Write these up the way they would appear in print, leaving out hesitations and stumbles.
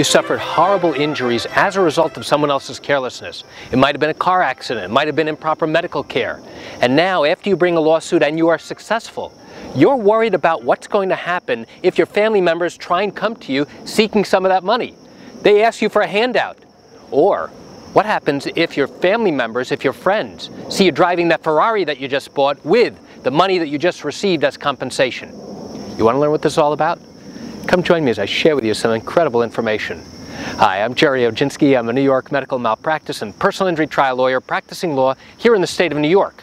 You suffered horrible injuries as a result of someone else's carelessness. It might have been a car accident, it might have been improper medical care. And now, after you bring a lawsuit and you are successful, you're worried about what's going to happen if your family members try and come to you seeking some of that money. They ask you for a handout. Or what happens if your family members, if your friends, see you driving that Ferrari that you just bought with the money that you just received as compensation? You want to learn what this is all about? Come join me as I share with you some incredible information. Hi, I'm Gerry Oginski. I'm a New York medical malpractice and personal injury trial lawyer practicing law here in the state of New York.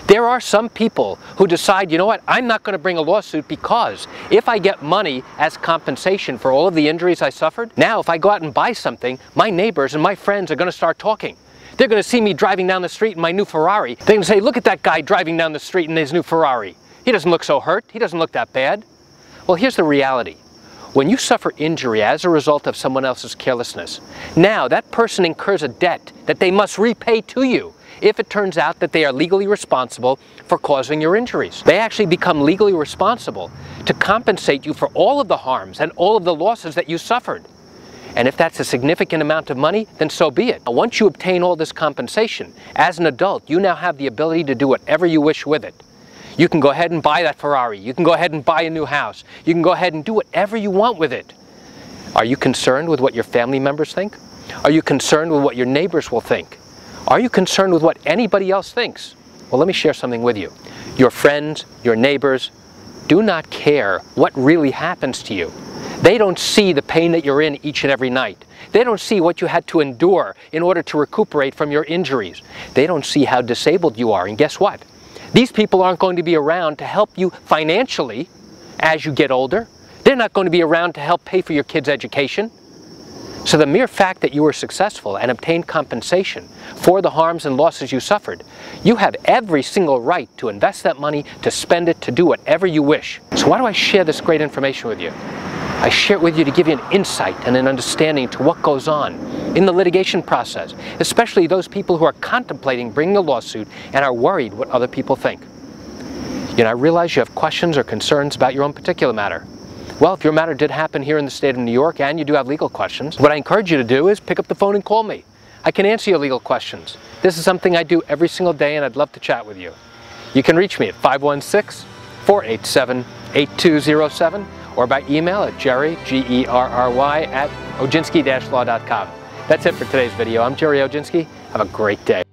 There are some people who decide, you know what, I'm not going to bring a lawsuit because if I get money as compensation for all of the injuries I suffered, now if I go out and buy something, my neighbors and my friends are going to start talking. They're going to see me driving down the street in my new Ferrari. They're going to say, look at that guy driving down the street in his new Ferrari. He doesn't look so hurt. He doesn't look that bad. Well, here's the reality. When you suffer injury as a result of someone else's carelessness, now that person incurs a debt that they must repay to you if it turns out that they are legally responsible for causing your injuries. They actually become legally responsible to compensate you for all of the harms and all of the losses that you suffered. And if that's a significant amount of money, then so be it. Now, once you obtain all this compensation, as an adult, you now have the ability to do whatever you wish with it. You can go ahead and buy that Ferrari. You can go ahead and buy a new house. You can go ahead and do whatever you want with it. Are you concerned with what your family members think? Are you concerned with what your neighbors will think? Are you concerned with what anybody else thinks? Well, let me share something with you. Your friends, your neighbors, do not care what really happens to you. They don't see the pain that you're in each and every night. They don't see what you had to endure in order to recuperate from your injuries. They don't see how disabled you are. And guess what? These people aren't going to be around to help you financially as you get older. They're not going to be around to help pay for your kids' education. So the mere fact that you were successful and obtained compensation for the harms and losses you suffered, you have every single right to invest that money, to spend it, to do whatever you wish. So why do I share this great information with you? I share it with you to give you an insight and an understanding to what goes on in the litigation process, especially those people who are contemplating bringing a lawsuit and are worried what other people think. You know, I realize you have questions or concerns about your own particular matter. Well, if your matter did happen here in the state of New York and you do have legal questions, what I encourage you to do is pick up the phone and call me. I can answer your legal questions. This is something I do every single day and I'd love to chat with you. You can reach me at 516-487-8207 or by email at Gerry, G-E-R-R-Y, @oginski-law.com. That's it for today's video. I'm Gerry Oginski. Have a great day.